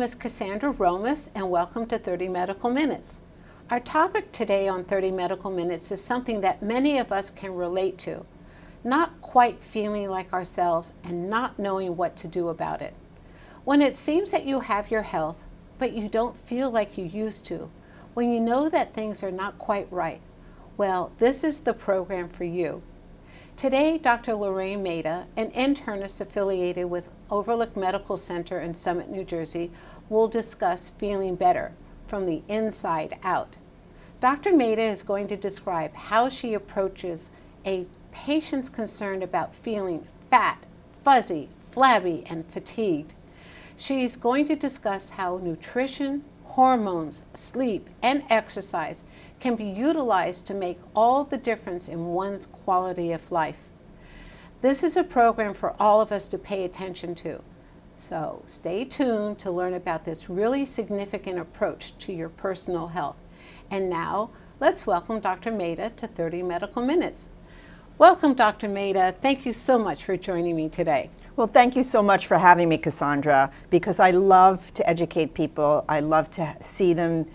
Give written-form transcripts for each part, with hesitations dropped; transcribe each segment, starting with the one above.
is Cassandra Romas, and welcome to 30 Medical Minutes. Our topic today on 30 Medical Minutes is something that many of us can relate to, not quite feeling like ourselves and not knowing what to do about it. When it seems that you have your health, but you don't feel like you used to, when you know that things are not quite right, well, this is the program for you. Today, Dr. Lorraine Maita, an internist affiliated with Overlook Medical Center in Summit, New Jersey, will discuss feeling better from the inside out. Dr. Maita is going to describe how she approaches a patient's concern about feeling fat, fuzzy, flabby, and fatigued. She's going to discuss how nutrition, hormones, sleep, and exercise can be utilized to make all the difference in one's quality of life. This is a program for all of us to pay attention to. So stay tuned to learn about this really significant approach to your personal health. And now, let's welcome Dr. Maita to 30 Medical Minutes. Welcome, Dr. Maita. Thank you so much for joining me today. Well, thank you so much for having me, Cassandra, because I love to educate people. I love to see them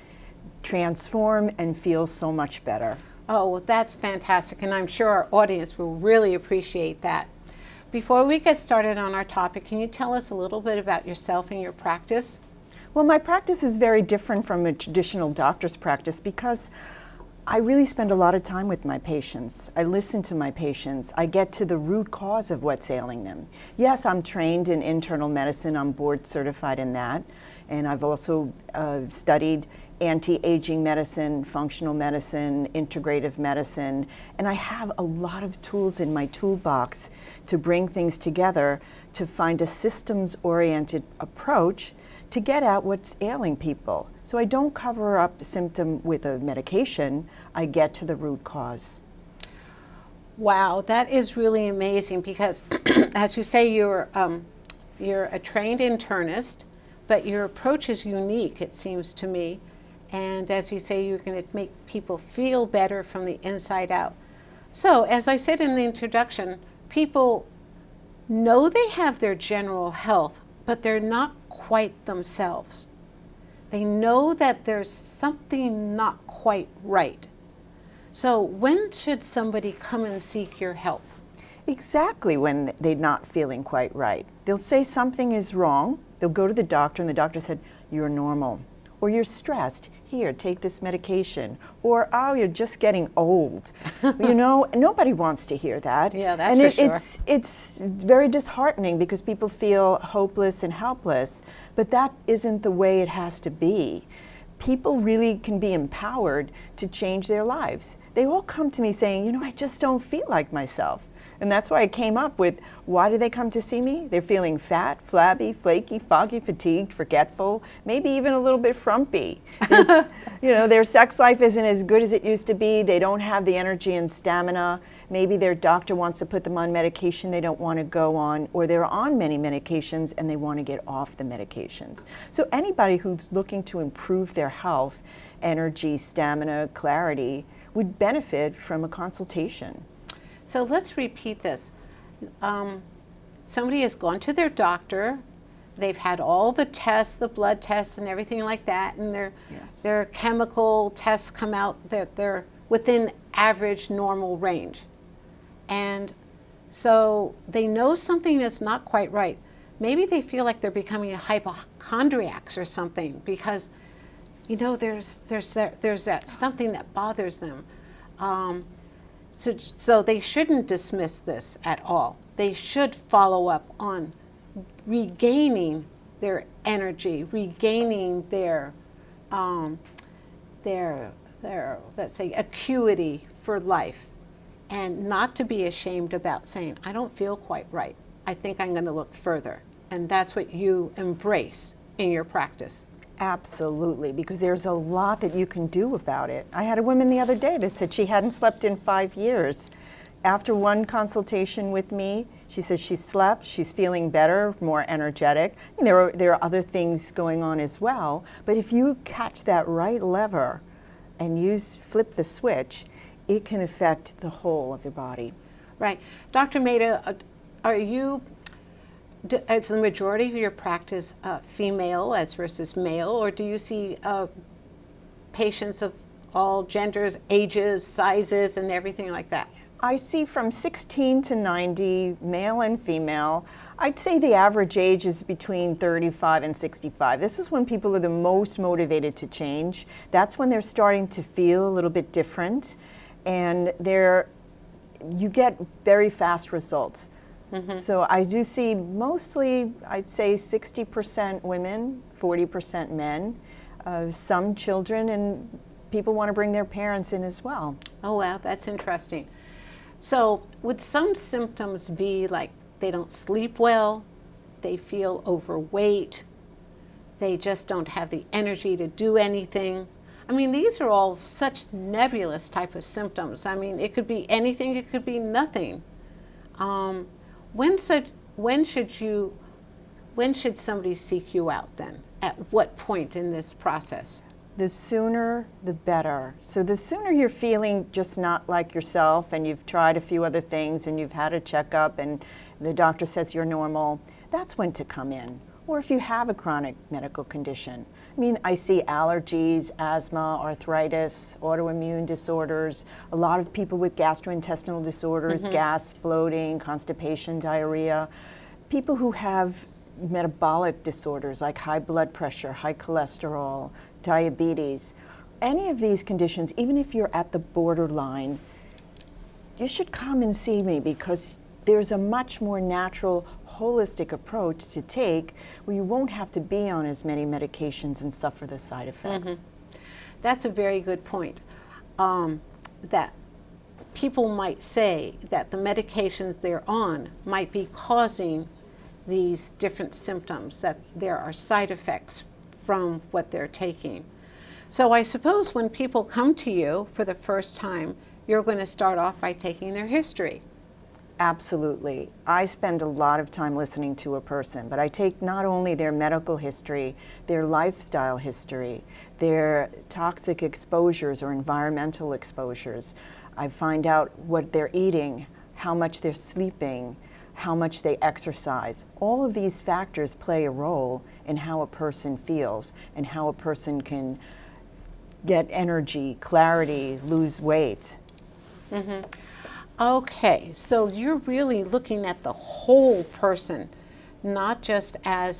transform and feel so much better. Oh, well, that's fantastic, and I'm sure our audience will really appreciate that. Before we get started on our topic, can you tell us a little bit about yourself and your practice? Well, my practice is very different from a traditional doctor's practice because I really spend a lot of time with my patients. I listen to my patients. I get to the root cause of what's ailing them. Yes, I'm trained in internal medicine. I'm board certified in that. And I've also studied anti-aging medicine, functional medicine, integrative medicine. And I have a lot of tools in my toolbox to bring things together to find a systems-oriented approach to get at what's ailing people. So I don't cover up the symptom with a medication, I get to the root cause. Wow, that is really amazing because as you say, you're a trained internist, but your approach is unique, it seems to me. And as you say, you're going to make people feel better from the inside out. So as I said in the introduction, people know they have their general health, but they're not quite themselves. They know that there's something not quite right. So when should somebody come and seek your help? Exactly when they're not feeling quite right. They'll say something is wrong. They'll go to the doctor and the doctor said, you're normal. Or you're stressed. Here, take this medication. Or, oh, you're just getting old. You know, nobody wants to hear that. Yeah, that's for sure. It's very disheartening because people feel hopeless and helpless, but that isn't the way it has to be. People really can be empowered to change their lives. They all come to me saying, you know, I just don't feel like myself. And that's why I came up with, why do they come to see me? They're feeling fat, flabby, flaky, foggy, fatigued, forgetful, maybe even a little bit frumpy. You know, their sex life isn't as good as it used to be. They don't have the energy and stamina. Maybe their doctor wants to put them on medication they don't want to go on, or they're on many medications and they want to get off the medications. So anybody who's looking to improve their health, energy, stamina, clarity, would benefit from a consultation. So let's repeat this. Somebody has gone to their doctor, they've had all the tests, the blood tests and everything like that, and their chemical tests come out that they're within average normal range. And so they know something is not quite right. Maybe they feel like they're becoming hypochondriacs or something because, you know, there's that something that bothers them. So they shouldn't dismiss this at all. They should follow up on regaining their energy, regaining their let's say acuity for life, and not to be ashamed about saying, I don't feel quite right. I think I'm going to look further. And that's what you embrace in your practice. Absolutely, because there's a lot that you can do about it. I had a woman the other day that said she hadn't slept in 5 years. After one consultation with me, she said she slept, she's feeling better, more energetic. And there are other things going on as well, but if you catch that right lever and flip the switch, it can affect the whole of your body. Right. Dr. Maita, are you Is the majority of your practice female as versus male, or do you see patients of all genders, ages, sizes, and everything like that? I see from 16 to 90, male and female. I'd say the average age is between 35 and 65. This is when people are the most motivated to change. That's when they're starting to feel a little bit different, and you get very fast results. So I do see mostly, I'd say 60% women, 40% men, some children, and people want to bring their parents in as well. Oh, wow, that's interesting. So would some symptoms be like they don't sleep well, they feel overweight, they just don't have the energy to do anything? I mean, these are all such nebulous type of symptoms. I mean, it could be anything, it could be nothing. When should somebody seek you out then? At what point in this process? The sooner, the better. So the sooner you're feeling just not like yourself, and you've tried a few other things, and you've had a checkup, and the doctor says you're normal, that's when to come in. Or if you have a chronic medical condition. I mean, I see allergies, asthma, arthritis, autoimmune disorders, a lot of people with gastrointestinal disorders, gas, bloating, constipation, diarrhea, people who have metabolic disorders like high blood pressure, high cholesterol, diabetes. Any of these conditions, even if you're at the borderline, you should come and see me, because there's a much more natural, holistic approach to take where you won't have to be on as many medications and suffer the side effects. That's a very good point. That people might say that the medications they're on might be causing these different symptoms, that there are side effects from what they're taking. So I suppose when people come to you for the first time, you're going to start off by taking their history. Absolutely. I spend a lot of time listening to a person, but I take not only their medical history, their lifestyle history, their toxic exposures or environmental exposures. I find out what they're eating, how much they're sleeping, how much they exercise. All of these factors play a role in how a person feels and how a person can get energy, clarity, lose weight. Okay, so you're really looking at the whole person, not just as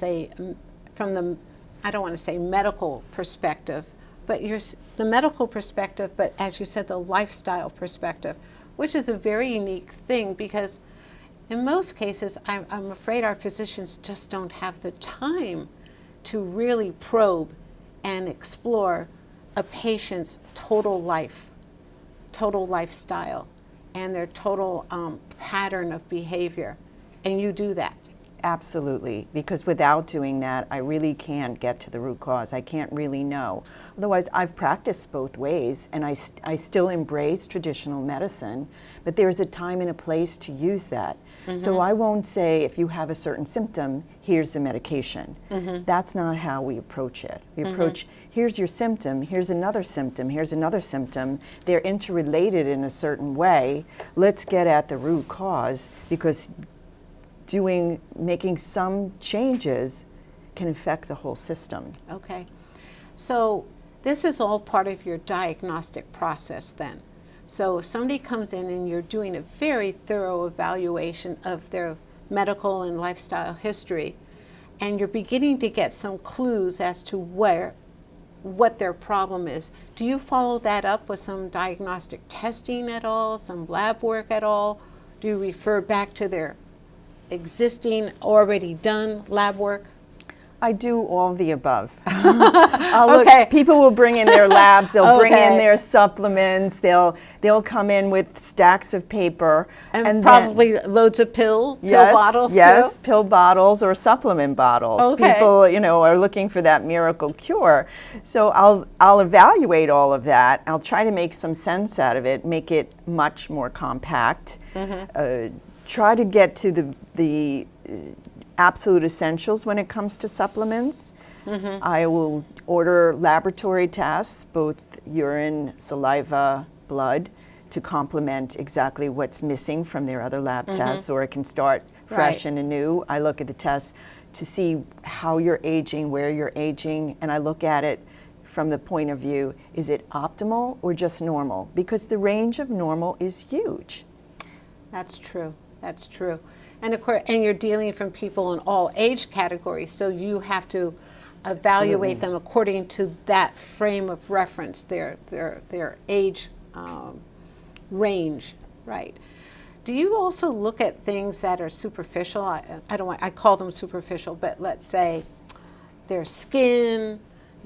from the, I don't want to say medical perspective, but the medical perspective, but as you said, the lifestyle perspective, which is a very unique thing, because in most cases, I'm afraid our physicians just don't have the time to really probe and explore a patient's total life, total lifestyle, and their total pattern of behavior. And you do that. Absolutely, because without doing that, I really can't get to the root cause. I can't really know. Otherwise, I've practiced both ways, and I still embrace traditional medicine, but there's a time and a place to use that. So I won't say, if you have a certain symptom, here's the medication. That's not how we approach it. We approach, here's your symptom, here's another symptom, here's another symptom. They're interrelated in a certain way. Let's get at the root cause, because making some changes can affect the whole system. Okay. So this is all part of your diagnostic process then. So if somebody comes in and you're doing a very thorough evaluation of their medical and lifestyle history, and you're beginning to get some clues as to what their problem is, do you follow that up with some diagnostic testing at all, some lab work at all? Do you refer back to their existing, already done lab work? I do all of the above. People will bring in their labs, they'll bring in their supplements, they'll come in with stacks of paper. And probably then, loads of pill bottles yes, too? Pill bottles or supplement bottles. People, are looking for that miracle cure. So I'll evaluate all of that. I'll try to make some sense out of it, make it much more compact. Try to get to the absolute essentials when it comes to supplements. I will order laboratory tests, both urine, saliva, blood, to complement exactly what's missing from their other lab tests, or it can start fresh and anew. I look at the tests to see how you're aging, where you're aging, and I look at it from the point of view, is it optimal or just normal? Because the range of normal is huge. That's true. That's true. And of course, and you're dealing from people in all age categories, so you have to evaluate them according to that frame of reference, their age range, right? Do you also look at things that are superficial? I call them superficial, but let's say their skin,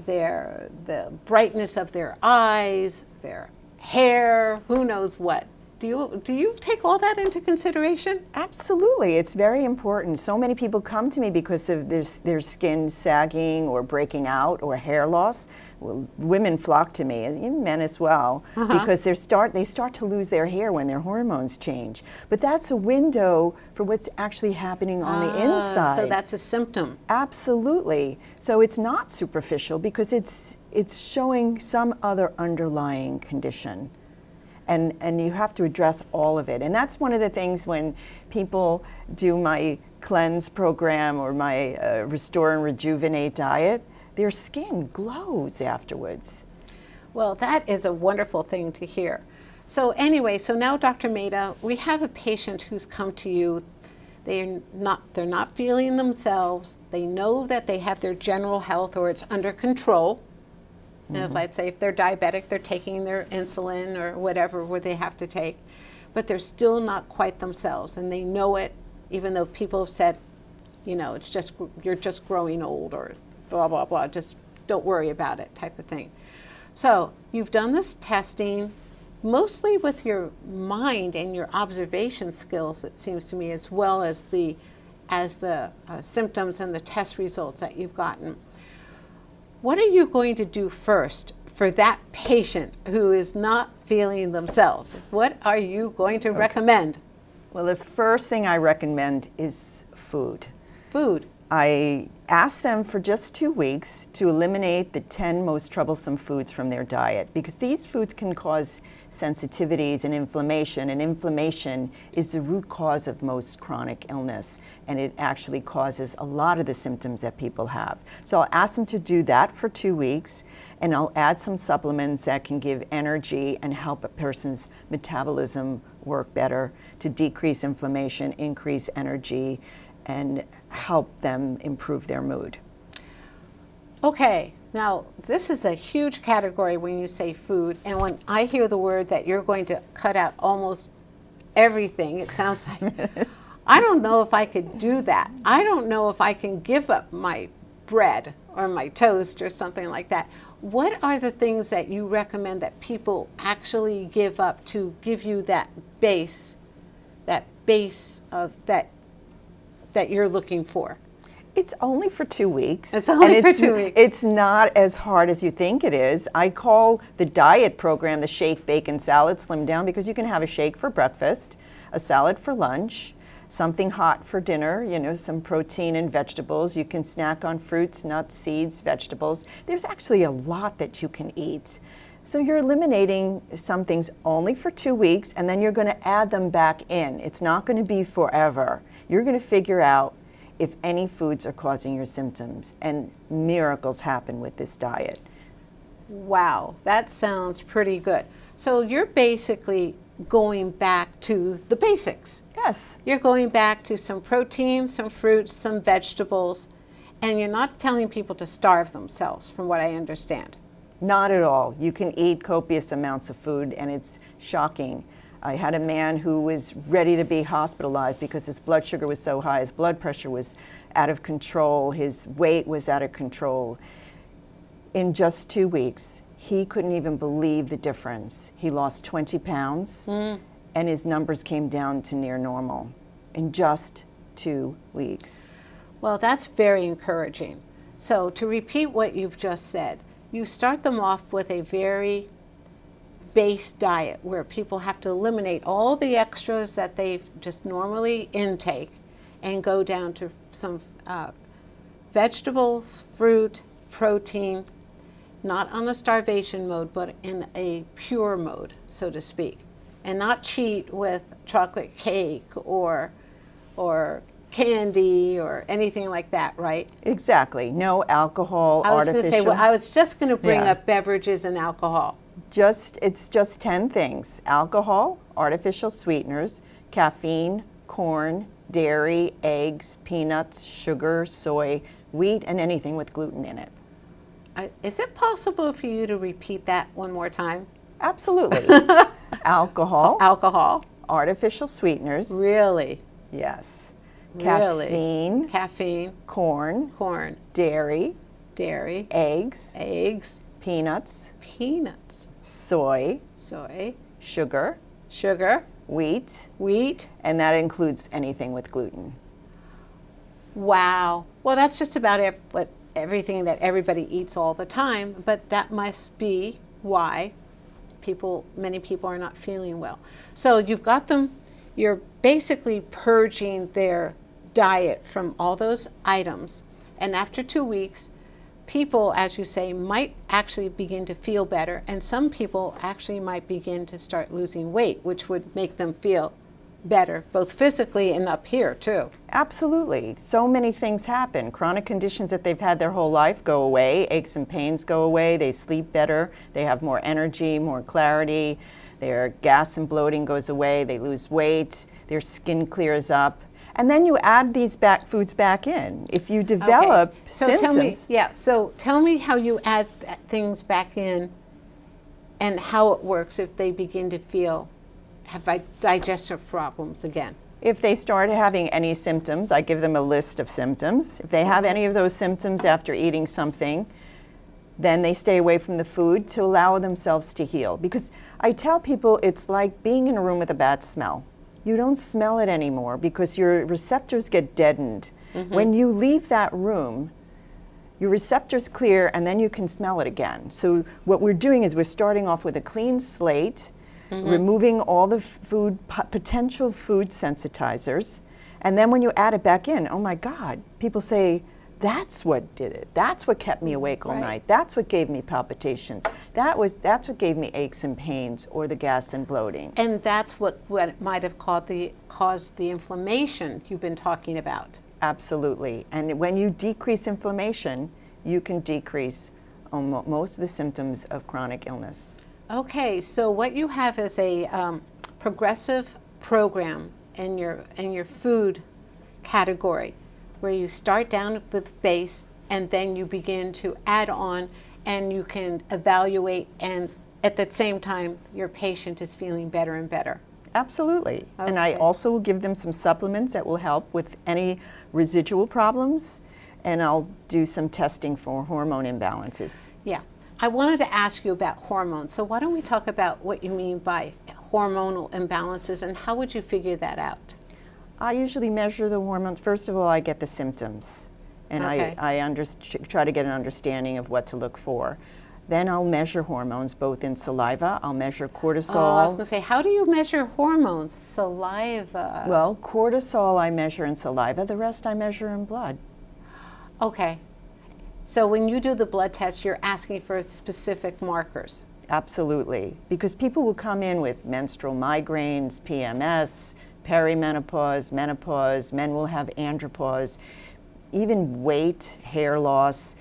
the brightness of their eyes, their hair, who knows what. Do you take all that into consideration? Absolutely, it's very important. So many people come to me because of their skin sagging or breaking out or hair loss. Well, women flock to me, and men as well, because they start to lose their hair when their hormones change. But that's a window for what's actually happening on the inside. So that's a symptom. Absolutely. So it's not superficial because it's showing some other underlying condition. And you have to address all of it. And that's one of the things when people do my cleanse program or my Restore and Rejuvenate diet, their skin glows afterwards. Well, that is a wonderful thing to hear. So anyway, so now Dr. Maita, we have a patient who's come to you. They're not feeling themselves. They know that they have their general health or it's under control. Now, let's say if they're diabetic, they're taking their insulin or whatever they have to take, but they're still not quite themselves, and they know it, even though people have said, it's just, you're just growing old or blah, blah, blah, just don't worry about it type of thing. So you've done this testing mostly with your mind and your observation skills, it seems to me, as well as the symptoms and the test results that you've gotten. What are you going to do first for that patient who is not feeling themselves? What are you going to recommend? Well, the first thing I recommend is food. Food. I ask them for just 2 weeks to eliminate the 10 most troublesome foods from their diet, because these foods can cause sensitivities and inflammation is the root cause of most chronic illness, and it actually causes a lot of the symptoms that people have. So I'll ask them to do that for 2 weeks, and I'll add some supplements that can give energy and help a person's metabolism work better to decrease inflammation, increase energy, and help them improve their mood. Okay, now this is a huge category when you say food, and when I hear the word that you're going to cut out almost everything, it sounds like, I don't know if I could do that. I don't know if I can give up my bread or my toast or something like that. What are the things that you recommend that people actually give up to give you that base of that you're looking for? It's only for 2 weeks. It's only for 2 weeks. It's not as hard as you think it is. I call the diet program the Shake, Bake, and Salad Slim Down, because you can have a shake for breakfast, a salad for lunch, something hot for dinner, some protein and vegetables. You can snack on fruits, nuts, seeds, vegetables. There's actually a lot that you can eat. So you're eliminating some things only for 2 weeks, and then you're going to add them back in. It's not going to be forever. You're going to figure out if any foods are causing your symptoms, and miracles happen with this diet. Wow, that sounds pretty good. So you're basically going back to the basics. Yes. You're going back to some protein, some fruits, some vegetables, and you're not telling people to starve themselves, from what I understand. Not at all. You can eat copious amounts of food, and it's shocking. I had a man who was ready to be hospitalized because his blood sugar was so high, his blood pressure was out of control, his weight was out of control. In just 2 weeks, he couldn't even believe the difference. He lost 20 pounds, and his numbers came down to near normal in just 2 weeks. Well, that's very encouraging. So to repeat what you've just said, you start them off with a very base diet where people have to eliminate all the extras that they just normally intake and go down to some vegetables, fruit, protein, not on the starvation mode, but in a pure mode, so to speak. and not cheat with chocolate cake or candy or anything like that, right? Exactly. No alcohol, I was going artificial. to say, well, I was just going to bring Yeah. up beverages and alcohol. It's just 10 things: alcohol, artificial sweeteners, caffeine, corn, dairy, eggs, peanuts, sugar, soy, wheat, and anything with gluten in it. Is it possible for you to repeat that one more time? Absolutely. Alcohol, Alcohol. artificial sweeteners, Really? yes. Really? Caffeine, Caffeine, corn, corn, dairy, dairy, eggs, eggs, peanuts, peanuts, soy, soy, sugar, sugar, wheat, wheat. and that includes anything with gluten. Wow. Well, that's just about everything that everybody eats all the time, but that must be why many people are not feeling well. So you've got them, you're basically purging their diet from all those items, and after 2 weeks, people, as you say, might actually begin to feel better, and some people actually might begin to start losing weight, which would make them feel better, both physically and up here too. Absolutely. So many things happen. Chronic conditions that they've had their whole life go away. Aches and pains go away. They sleep better. They have more energy, more clarity. Their gas and bloating goes away. They lose weight. Their skin clears up. And then you add these foods back in. If you develop symptoms. So tell me how you add things back in and how it works if they begin to have digestive problems again. If they start having any symptoms, I give them a list of symptoms. If they have any of those symptoms after eating something, then they stay away from the food to allow themselves to heal. Because I tell people it's like being in a room with a bad smell. You don't smell it anymore because your receptors get deadened. When you leave that room, your receptors clear and then you can smell it again. So what we're doing is we're starting off with a clean slate, removing all the potential food sensitizers, and then when you add it back in, oh my God, people say, that's what did it. That's what kept me awake all night. That's what gave me palpitations. That's what gave me aches and pains or the gas and bloating. And that's what might have caused the inflammation you've been talking about. Absolutely. And when you decrease inflammation, you can decrease most of the symptoms of chronic illness. Okay, so what you have is a progressive program in your food category, where you start down with base and then you begin to add on, and you can evaluate, and at the same time your patient is feeling better and better. Absolutely. Okay. And I also will give them some supplements that will help with any residual problems, and I'll do some testing for hormone imbalances. Yeah. I wanted to ask you about hormones. So why don't we talk about what you mean by hormonal imbalances, and how would you figure that out? I usually measure the hormones. First of all, I get the symptoms, and I try to get an understanding of what to look for. Then I'll measure hormones, both in saliva. I'll measure cortisol. Oh, I was going to say, how do you measure hormones? Saliva. Well, cortisol I measure in saliva. The rest I measure in blood. Okay. So when you do the blood test, you're asking for specific markers. Absolutely. Because people will come in with menstrual migraines, PMS, perimenopause, menopause. Men will have andropause, even weight, hair loss,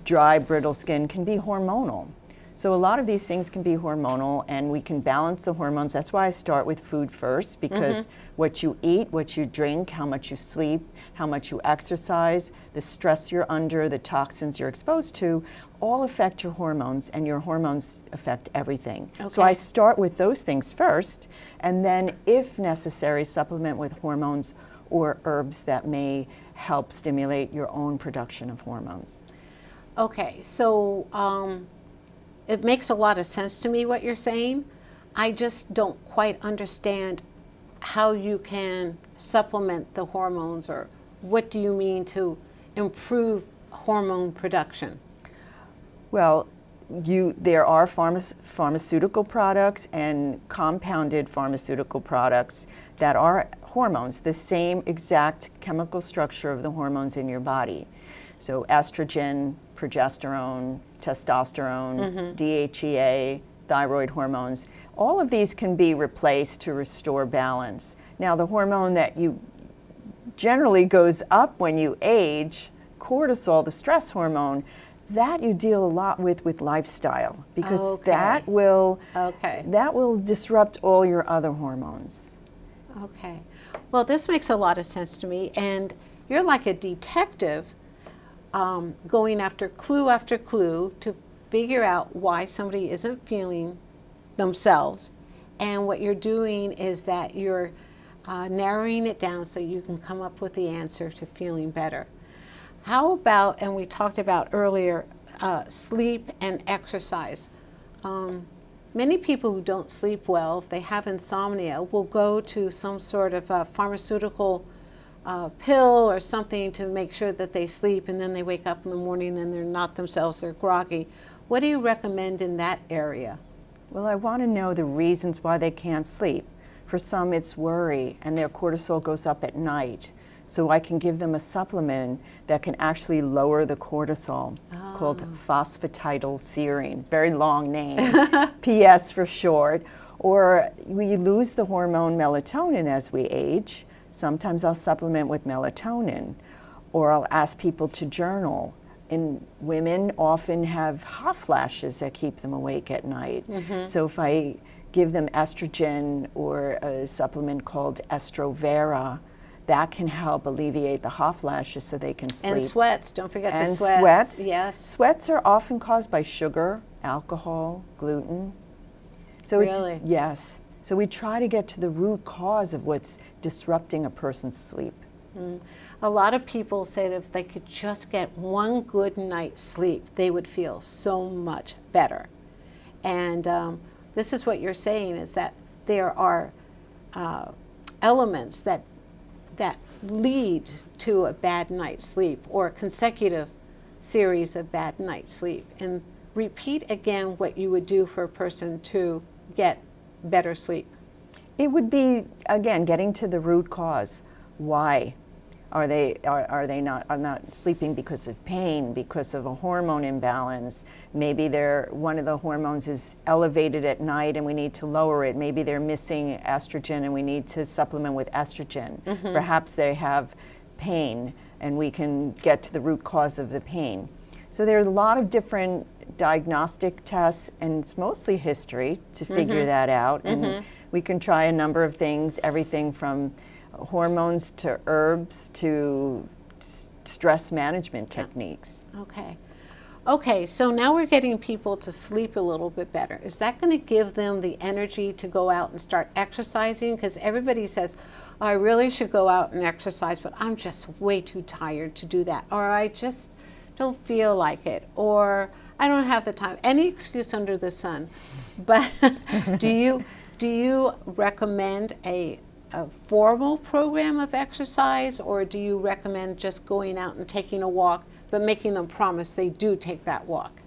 dry, brittle skin can be hormonal. So a lot of these things can be hormonal, and we can balance the hormones. That's why I start with food first, because what you eat, what you drink, how much you sleep, how much you exercise, the stress you're under, the toxins you're exposed to, all affect your hormones, and your hormones affect everything. Okay. So I start with those things first, and then, if necessary, supplement with hormones or herbs that may help stimulate your own production of hormones. Okay, so it makes a lot of sense to me what you're saying. I just don't quite understand how you can supplement the hormones, or what do you mean to improve hormone production? Well, there are pharmaceutical products and compounded pharmaceutical products that are hormones, the same exact chemical structure of the hormones in your body. So estrogen, progesterone, testosterone, DHEA, thyroid hormones. All of these can be replaced to restore balance. Now, the hormone that you generally goes up when you age, cortisol, the stress hormone, that you deal a lot with lifestyle, because that will disrupt all your other hormones. Okay. Well, this makes a lot of sense to me, and you're like a detective going after clue to figure out why somebody isn't feeling themselves. And what you're doing is that you're narrowing it down so you can come up with the answer to feeling better. How about, and we talked about earlier, sleep and exercise. Many people who don't sleep well, if they have insomnia, will go to some sort of a pharmaceutical pill or something to make sure that they sleep, and then they wake up in the morning and they're not themselves, they're groggy. What do you recommend in that area? Well, I want to know the reasons why they can't sleep. For some, it's worry, and their cortisol goes up at night. So I can give them a supplement that can actually lower the cortisol, called phosphatidylserine. Very long name, PS for short. Or we lose the hormone melatonin as we age. Sometimes I'll supplement with melatonin, or I'll ask people to journal. And women often have hot flashes that keep them awake at night. So if I give them estrogen or a supplement called Estrovera, that can help alleviate the hot flashes so they can sleep. And sweats, don't forget the sweats. And sweats. Yes. Sweats are often caused by sugar, alcohol, gluten. So really? Yes. So we try to get to the root cause of what's disrupting a person's sleep. A lot of people say that if they could just get one good night's sleep, they would feel so much better. And this is what you're saying, is that there are elements that lead to a bad night's sleep, or a consecutive series of bad night's sleep. And repeat again what you would do for a person to get better sleep. It would be, again, getting to the root cause. Why are they not sleeping? Because of pain, because of a hormone imbalance? Maybe one of the hormones is elevated at night and we need to lower it. Maybe they're missing estrogen and we need to supplement with estrogen. Perhaps they have pain and we can get to the root cause of the pain. So there are a lot of different diagnostic tests, and it's mostly history to figure that out. And we can try a number of things, everything from hormones to herbs to stress management techniques. Okay, so now we're getting people to sleep a little bit better. Is that going to give them the energy to go out and start exercising? Because everybody says, oh, I really should go out and exercise, but I'm just way too tired to do that. Or I just don't feel like it. Or I don't have the time. Any excuse under the sun. But do you recommend a formal program of exercise, or do you recommend just going out and taking a walk, but making them promise they do take that walk?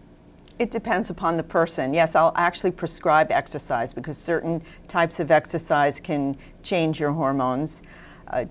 It depends upon the person. Yes, I'll actually prescribe exercise because certain types of exercise can change your hormones.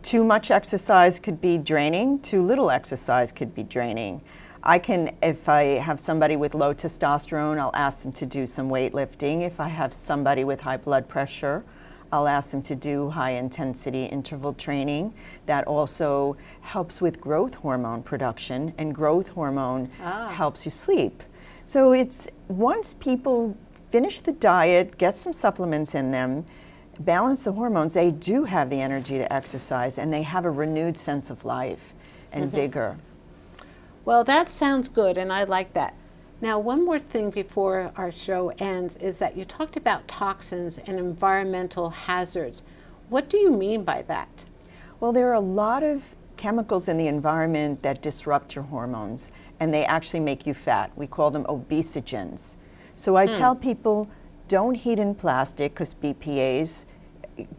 Too much exercise could be draining, too little exercise could be draining. If I have somebody with low testosterone, I'll ask them to do some weightlifting. If I have somebody with high blood pressure, I'll ask them to do high intensity interval training. That also helps with growth hormone production, and growth hormone helps you sleep. So it's, once people finish the diet, get some supplements in them, balance the hormones, they do have the energy to exercise, and they have a renewed sense of life and vigor. Well, that sounds good, and I like that. Now, one more thing before our show ends is that you talked about toxins and environmental hazards. What do you mean by that? Well, there are a lot of chemicals in the environment that disrupt your hormones, and they actually make you fat. We call them obesogens. So I tell people, don't heat in plastic because BPAs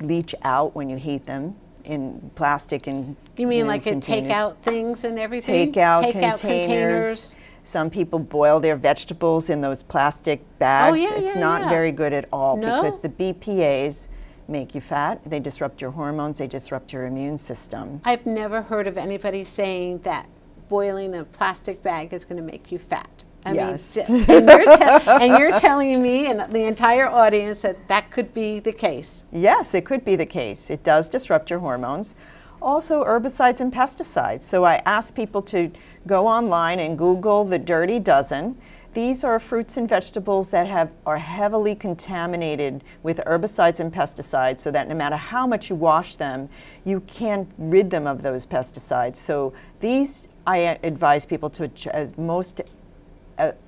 leach out when you heat them in plastic. And you mean like take out things and everything? Take out containers. Some people boil their vegetables in those plastic bags. It's not very good at all because the BPAs make you fat. They disrupt your hormones. They disrupt your immune system. I've never heard of anybody saying that boiling a plastic bag is going to make you fat. I Yes. mean, and you're telling me and the entire audience that that could be the case. Yes, it could be the case. It does disrupt your hormones. Also, herbicides and pesticides. So I ask people to go online and Google the Dirty Dozen. These are fruits and vegetables that are heavily contaminated with herbicides and pesticides, so that no matter how much you wash them, you can't rid them of those pesticides. So these, I advise people to, as most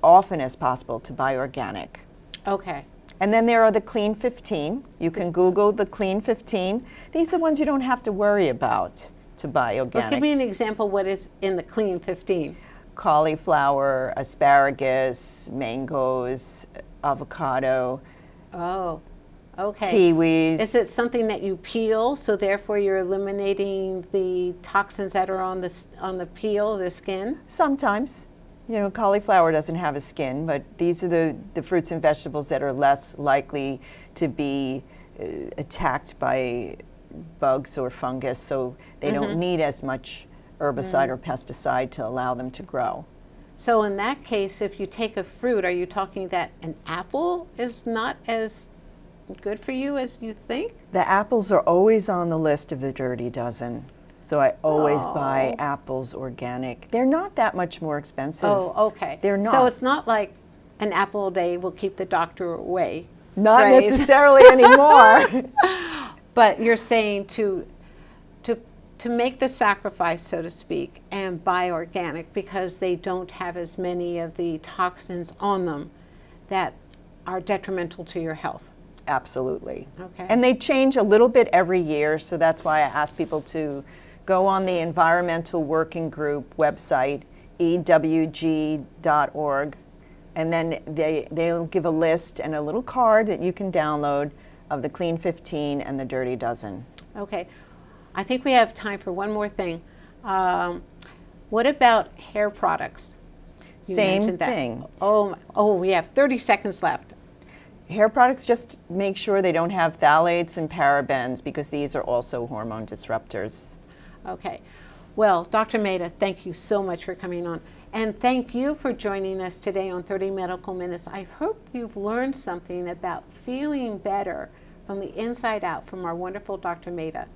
often as possible, to buy organic. Okay. And then there are the Clean 15. You can Google the Clean 15. These are the ones you don't have to worry about to buy Well, organic. give me an example what is in the Clean 15. Cauliflower, asparagus, mangoes, avocado, Oh, okay. kiwis. Is it something that you peel, so therefore you're eliminating the toxins that are on the peel, the skin? Sometimes. You know, cauliflower doesn't have a skin, but these are the fruits and vegetables that are less likely to be attacked by bugs or fungus, so they don't need as much herbicide or pesticide to allow them to grow. So in that case, if you take a fruit, are you talking that an apple is not as good for you as you think? The apples are always on the list of the Dirty Dozen. So I always buy apples organic. They're not that much more expensive. Oh, okay. They're not. So it's not like an apple a day will keep the doctor away. Not right? necessarily anymore. But you're saying to make the sacrifice, so to speak, and buy organic because they don't have as many of the toxins on them that are detrimental to your health. Absolutely. Okay. And they change a little bit every year, so that's why I ask people to go on the Environmental Working Group website, ewg.org, and then they'll give a list and a little card that you can download of the Clean 15 and the Dirty Dozen. Okay. I think we have time for one more thing. What about hair products? You Same mentioned that. thing. Oh, we have 30 seconds left. Hair products, just make sure they don't have phthalates and parabens because these are also hormone disruptors. Okay. Well, Dr. Maita, thank you so much for coming on. And thank you for joining us today on 30 Medical Minutes. I hope you've learned something about feeling better from the inside out from our wonderful Dr. Maita.